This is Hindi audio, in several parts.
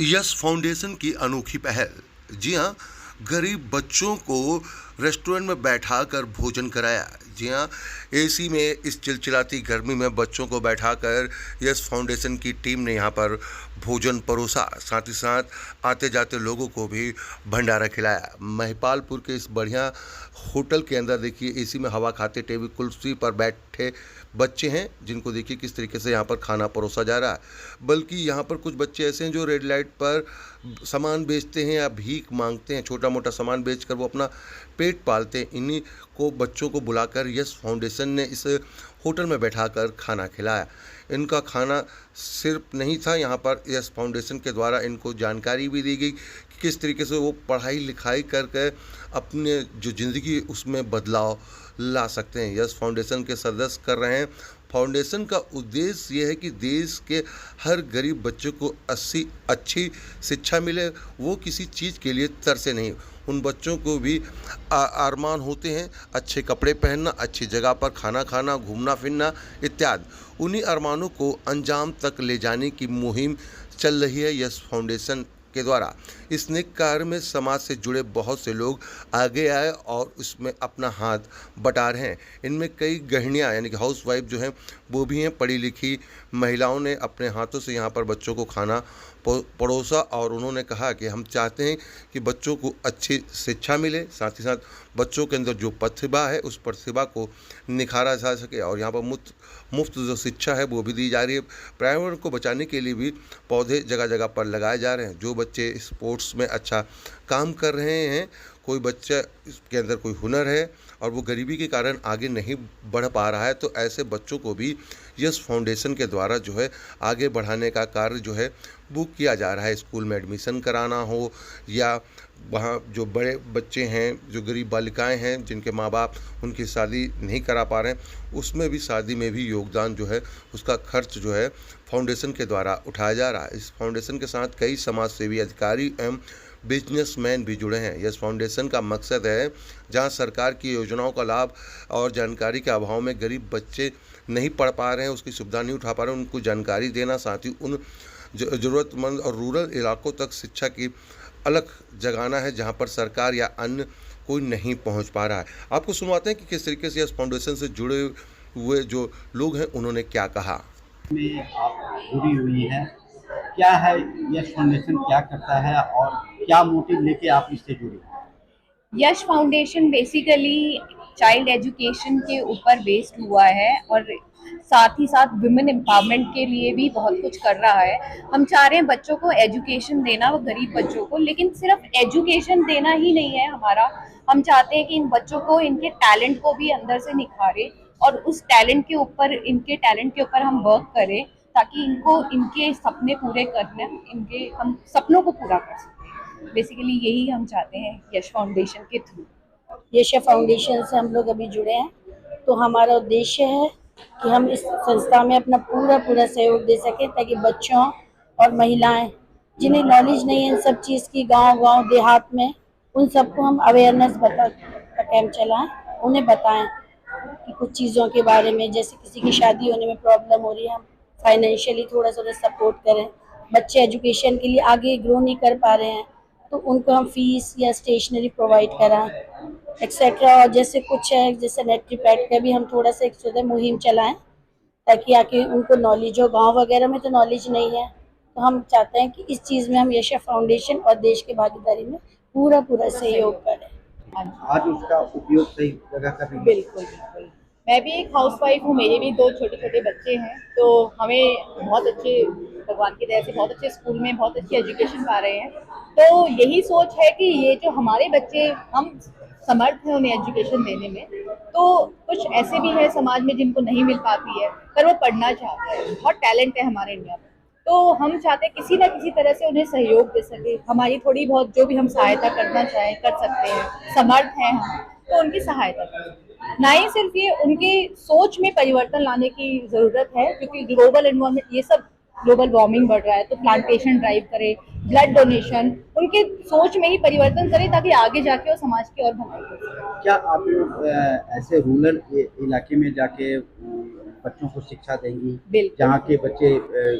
यस फाउंडेशन की अनोखी पहल। जी हाँ, गरीब बच्चों को रेस्टोरेंट में बैठाकर भोजन कराया। जी हाँ, एसी में इस चिलचिलाती गर्मी में बच्चों को बैठाकर यस फाउंडेशन की टीम ने यहाँ पर भोजन परोसा। साथ ही साथ आते जाते लोगों को भी भंडारा खिलाया। महिपालपुर के इस बढ़िया होटल के अंदर देखिए एसी में हवा खाते टेबल कुर्सी पर बैठे बच्चे हैं, जिनको देखिए किस तरीके से यहाँ पर खाना परोसा जा रहा है। बल्कि यहाँ पर कुछ बच्चे ऐसे हैं जो रेड लाइट पर सामान बेचते हैं या भीख मांगते हैं, छोटा मोटा सामान बेचकर वो अपना पेट पालते हैं। इन्हीं को बच्चों को बुलाकर यस फाउंडेशन ने इस होटल में बैठाकर खाना खिलाया। इनका खाना सिर्फ नहीं था, यहाँ पर यस फाउंडेशन के द्वारा इनको जानकारी भी दी गई कि किस तरीके से वो पढ़ाई लिखाई करके अपने जो ज़िंदगी उसमें बदलाव ला सकते हैं। यस फाउंडेशन के सदस्य कर रहे हैं। फाउंडेशन का उद्देश्य ये है कि देश के हर गरीब बच्चे को अच्छी शिक्षा मिले। वो किसी चीज़ के लिए तरसे नहीं, उन बच्चों को भी अरमान होते हैं अच्छे कपड़े पहनना, अच्छी जगह पर खाना खाना, घूमना फिरना इत्यादि। उन्हीं अरमानों को अंजाम तक ले जाने की मुहिम चल रही है यस फाउंडेशन के द्वारा। इस नेक कार्य में समाज से जुड़े बहुत से लोग आगे आए और उसमें अपना हाथ बटा रहे हैं। इनमें कई गृहिणियाँ यानी कि हाउस वाइफ जो हैं वो भी हैं, पढ़ी लिखी महिलाओं ने अपने हाथों से यहाँ पर बच्चों को खाना परोसा और उन्होंने कहा कि हम चाहते हैं कि बच्चों को अच्छी शिक्षा मिले, साथ ही साथ बच्चों के अंदर जो प्रतिभा है उस प्रतिभा को निखारा जा सके। और यहाँ पर मुफ्त जो शिक्षा है वो भी दी जा रही है। पर्यावरण को बचाने के लिए भी पौधे जगह जगह पर लगाए जा रहे हैं। जो बच्चे स्पोर्ट्स में अच्छा काम कर रहे हैं, कोई बच्चा के अंदर कोई हुनर है और वो गरीबी के कारण आगे नहीं बढ़ पा रहा है, तो ऐसे बच्चों को भी यस फाउंडेशन के द्वारा जो है आगे बढ़ाने का कार्य जो है वो किया जा रहा है। स्कूल में एडमिशन कराना हो या वहाँ जो बड़े बच्चे हैं, जो गरीब बालिकाएं हैं जिनके माँ बाप उनकी शादी नहीं करा पा रहे हैं, उसमें भी शादी में भी योगदान जो है उसका खर्च जो है फाउंडेशन के द्वारा उठाया जा रहा है। इस फाउंडेशन के साथ कई समाज सेवी अधिकारी एवं बिजनेसमैन भी जुड़े हैं। यस फाउंडेशन का मकसद है जहां सरकार की योजनाओं का लाभ और जानकारी के अभाव में गरीब बच्चे नहीं पढ़ पा रहे हैं, उसकी सुविधा नहीं उठा पा रहे हैं, उनको जानकारी देना, साथ ही उन ज़रूरतमंद और रूरल इलाकों तक शिक्षा की अलग जगाना है जहां पर सरकार या अन्य कोई नहीं पहुंच पा रहा है। आपको सुनवाते हैं कि किस तरीके से यस फाउंडेशन से जुड़े हुए जो लोग हैं उन्होंने क्या कहा। में आप जुड़ी हुई हैं, क्या है यश फाउंडेशन, क्या करता है और क्या मोटिव लेके आप इससे जुड़ी? यश फाउंडेशन बेसिकली चाइल्ड एजुकेशन के ऊपर बेस्ड हुआ है और साथ ही साथ वुमेन एम्पावरमेंट के लिए भी बहुत कुछ कर रहा है। हम चाह रहे हैं बच्चों को एजुकेशन देना, वो गरीब बच्चों को, लेकिन सिर्फ एजुकेशन देना ही नहीं है हमारा। हम चाहते हैं कि इन बच्चों को इनके टैलेंट को भी अंदर से निखारे और उस टैलेंट के ऊपर, इनके टैलेंट के ऊपर हम वर्क करें ताकि इनको इनके सपने पूरे करने, इनके हम सपनों को पूरा कर सकें। बेसिकली यही हम चाहते हैं यश फाउंडेशन के थ्रू। यश फाउंडेशन से हम लोग अभी जुड़े हैं, तो हमारा उद्देश्य है कि हम इस संस्था में अपना पूरा सहयोग दे सकें ताकि बच्चों और महिलाएं जिन्हें नॉलेज नहीं है इन सब चीज़ की, गांव देहात में, उन सबको हम अवेयरनेस का कैंप चलाएं, उन्हें बताएं कि कुछ चीज़ों के बारे में, जैसे किसी की शादी होने में प्रॉब्लम हो रही है, हम फाइनेंशियली थोड़ा सा सपोर्ट करें। बच्चे एजुकेशन के लिए आगे ग्रो नहीं कर पा रहे हैं तो उनको हम फीस या स्टेशनरी प्रोवाइड कराएं एक्सेट्रा। और जैसे कुछ है, जैसे नेटरी पैड का भी हम थोड़ा सा एक मुहिम चलाएं ताकि आके उनको नॉलेज हो। गांव वगैरह में तो नॉलेज नहीं है, तो हम चाहते हैं कि इस चीज़ में हम यश फाउंडेशन और देश की भागीदारी में पूरा सहयोग करें। आज उसका उपयोग सही जगह कर रही है। बिल्कुल बिल्कुल। मैं भी एक हाउसवाइफ हूँ, मेरे भी 2 छोटे छोटे बच्चे हैं, तो हमें बहुत अच्छे, भगवान की दया से बहुत अच्छे स्कूल में बहुत अच्छी एजुकेशन पा रहे हैं। तो यही सोच है कि ये जो हमारे बच्चे, हम समर्थ हैं उन्हें एजुकेशन देने में, तो कुछ ऐसे भी हैं समाज में जिनको नहीं मिल पाती है पर वो पढ़ना चाहते हैं, बहुत टैलेंट है हमारे इंडिया में। तो हम चाहते हैं किसी ना किसी तरह से उन्हें सहयोग दे सके। हमारी थोड़ी बहुत जो भी हम सहायता करना चाहें कर सकते हैं, समर्थ हैं हम, तो उनकी सहायता करें। ना ही सिर्फ ये, उनकी सोच में परिवर्तन लाने की ज़रूरत है क्योंकि ग्लोबल एनवायरनमेंट, ये सब ग्लोबल वार्मिंग बढ़ रहा है, तो प्लांटेशन ड्राइव करें, ब्लड डोनेशन, उनके सोच में ही परिवर्तन करें ताकि आगे जाके वो समाज की और भलाई कर सकें। क्या आप लोग ऐसे रूरल इलाके में जाके बच्चों को शिक्षा देंगी, बिल्कुल। जहाँ के बच्चे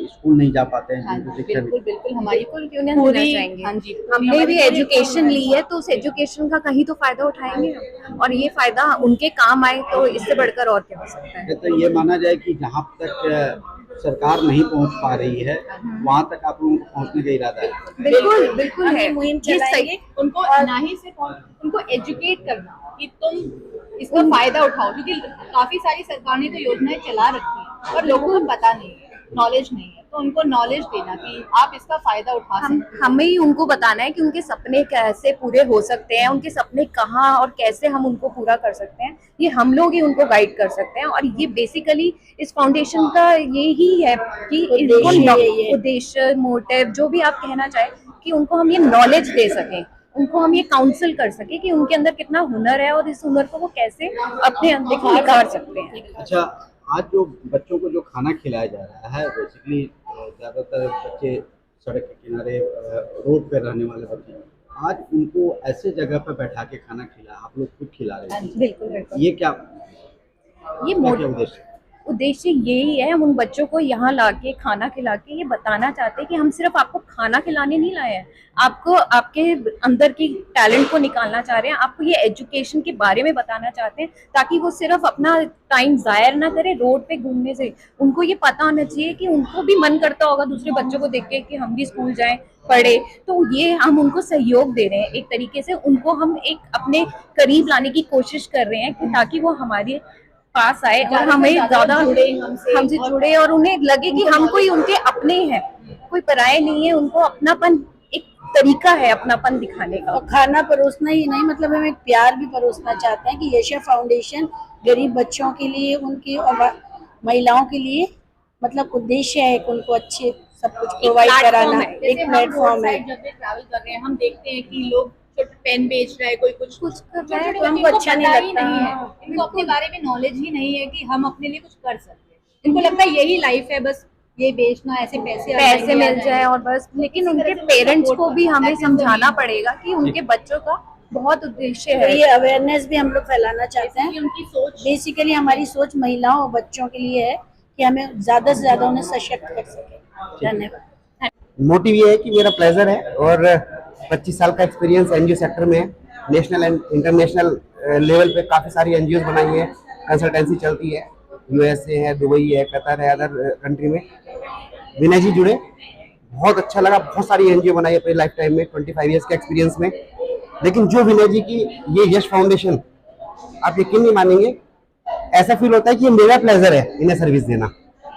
स्कूल नहीं जा पाते हैं हाँ जिनको जी, शिक्षा बिल्कुल बिल्कुल हमारी बिल्कुल क्यों नहीं देना पूरी चाहेंगे। हाँ जी हमने भी एजुकेशन ली है तो उस एजुकेशन का कहीं तो फायदा उठाएंगे हम। और ये फायदा उनके काम आए तो इससे बढ़कर और क्या हो सकता है। तो ये माना जाए कि जहाँ तक सरकार नहीं पहुँच पा रही है वहाँ तक आप लोगों को पहुँचने का इरादा है। बिल्कुल बिल्कुल हम है। ये मुहिम ये चलाएंगे। सही उनको ना ही सिर्फ उनको एजुकेट करना कि तुम इसका फायदा उठाओ, क्योंकि काफी सारी सरकार ने तो योजनाएं चला रखी हैं पर लोगों को पता नहीं है, नॉलेज नहीं है, तो उनको नॉलेज देना कि आप इसका फायदा उठा सकते हैं। हमें ही उनको बताना है कि उनके सपने कैसे पूरे हो सकते हैं, उनके सपने कहाँ और कैसे हम उनको पूरा कर सकते हैं, ये हम लोग ही उनको गाइड कर सकते हैं। और ये बेसिकली इस फाउंडेशन का यही है कि उद्देश्य मोटिव जो भी आप कहना चाहें कि उनको हम ये नॉलेज दे सकें, उनको हम ये काउंसिल कर सकें कि उनके अंदर कितना हुनर है और इस हुनर को वो कैसे अपने अंदर निखार सकते हैं। अच्छा, आज जो बच्चों को जो खाना खिलाया जा रहा है बेसिकली ज़्यादातर बच्चे सड़क के किनारे रोड पे रहने वाले बच्चे, आज उनको ऐसे जगह पे बैठा के खाना खिला, आप लोग खुद खिला रहे हैं, बिल्कुल बिल्कुल। ये क्या ये क्या उद्देश्य? उद्देश्य यही है, हम उन बच्चों को यहाँ लाके खाना खिला के ये बताना चाहते हैं कि हम सिर्फ आपको खाना खिलाने नहीं लाए हैं, आपको आपके अंदर की टैलेंट को निकालना चाह रहे हैं, आपको ये एजुकेशन के बारे में बताना चाहते हैं ताकि वो सिर्फ अपना टाइम ज़ायर ना करे रोड पे घूमने से। उनको ये पता होना चाहिए कि उनको भी मन करता होगा दूसरे बच्चों को देख के कि हम भी स्कूल जाएं, पढ़े। तो ये हम उनको सहयोग दे रहे हैं, एक तरीके से उनको हम एक अपने करीब लाने की कोशिश कर रहे हैं कि ताकि वो हमारे पास आए और हमें ज्यादा हमसे जुड़े और उन्हें लगे कि हम कोई उनके अपने हैं, कोई पराये नहीं है। उनको अपनापन एक तरीका है अपनापन दिखाने का। और खाना परोसना ही नहीं, मतलब हम एक प्यार भी परोसना चाहते हैं कि यशा फाउंडेशन गरीब बच्चों के लिए, उनकी और महिलाओं के लिए मतलब उद्देश्य है कि उनको अच्छे सब कुछ प्रोवाइड कराना। एक प्लेटफॉर्म है। जब भी ट्रैवल कर रहे हैं हम देखते हैं कि लोग पेन बेच रहा है, कोई कुछ कर रहा है छोटे तो हमको अच्छा नहीं लगता है, इनको अपने बारे में नॉलेज ही नहीं है कि हम अपने लिए कुछ कर सकते हैं। इनको लगता है यही लाइफ है, बस ये बेचना, ऐसे पैसे मिल जाए और बस। लेकिन उनके पेरेंट्स को भी हमें समझाना पड़ेगा कि उनके बच्चों का बहुत उद्देश्य तो है। ये अवेयरनेस भी हम लोग फैलाना चाहते हैं। उनकी सोच बेसिकली हमारी सोच महिलाओं और बच्चों के लिए है कि हमें ज्यादा से ज्यादा उन्हें सशक्त कर सके। धन्यवाद। मोटिव ये है कि मेरा प्लेजर है और 25 साल का एक्सपीरियंस एनजीओ सेक्टर में है। नेशनल एंड इंटरनेशनल लेवल पे काफ़ी सारी एनजीओ बनाई है, कंसल्टेंसी चलती है, यूएसए है, दुबई है, कतर है, अदर कंट्री में। विनय जी जुड़े, बहुत अच्छा लगा। बहुत सारी एनजीओ बनाई अपनी लाइफ टाइम में, 25 ईयर्स के एक्सपीरियंस में। लेकिन जो विनय जी की ये यश फाउंडेशन, आप यकीन नहीं मानेंगे, ऐसा फील होता है कि ये मेरा प्लेजर है इन्हें सर्विस देना।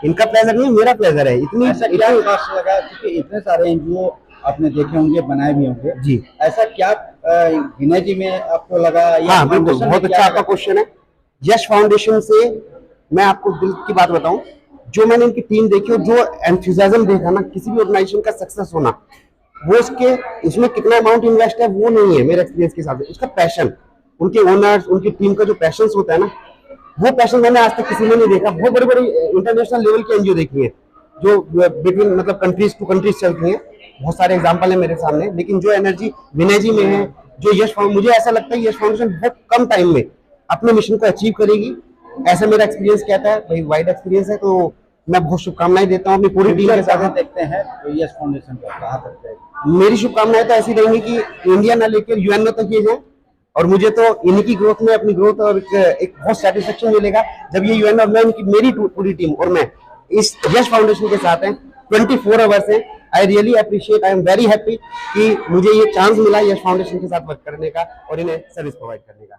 इनका प्लेजर नहीं, मेरा प्लेजर है। इतनी ऐसा क्या खास लगा, क्योंकि इतने सारे एनजीओ आपने देखे होंगे, बनाए भी होंगे जी, ऐसा क्या विनय जी में आपको लगा? हाँ बिल्कुल, बहुत अच्छा आपका क्वेश्चन है। यश फाउंडेशन से मैं आपको दिल की बात बताऊं, जो मैंने इनकी टीम देखी और जो एंथुसियाज्म देखा ना, किसी भी ऑर्गेनाइजेशन का सक्सेस होना, वो उसमें कितना अमाउंट इन्वेस्ट है वो नहीं है मेरे एक्सपीरियंस के हिसाब से, उसका पैशन, उनके ओनर्स, उनकी टीम का जो पैशन होता है ना, वो पैशन मैंने आज तक किसी में नहीं देखा। बहुत बड़ी बड़ी इंटरनेशनल लेवल की एनजीओ देखी है जो बिटवीन मतलब कंट्रीज टू कंट्रीज चलती हैं, बहुत सारे एग्जांपल है मेरे सामने। लेकिन जो एनर्जी विनय जी में है, जो यश, मुझे ऐसा लगता है यश फाउंडेशन बहुत कम टाइम में अपने मिशन को अचीव करेगी, ऐसा मेरा एक्सपीरियंस कहता है। भाई वाइड एक्सपीरियंस है, तो मैं बहुत शुभकामनाएं देता हूँ अपनी पूरी टीम के साथ। देखते हैं तो यश फाउंडेशन का कहाँ तक है? मेरी शुभकामनाएं तो ऐसी रहेंगी कि इंडिया ना लेकर यूएनओ तक ये जाए, और मुझे तो इनकी ग्रोथ में अपनी ग्रोथ और एक बहुत सेटिस्फेक्शन मिलेगा जब ये यूएनओ, मैं मेरी पूरी टीम और मैं इस यश फाउंडेशन के साथ हैं 24 आवर्स है। I really appreciate, I am very happy कि मुझे ये चांस मिला यश फाउंडेशन के साथ वर्क करने का और इन्हें सर्विस प्रोवाइड करने का।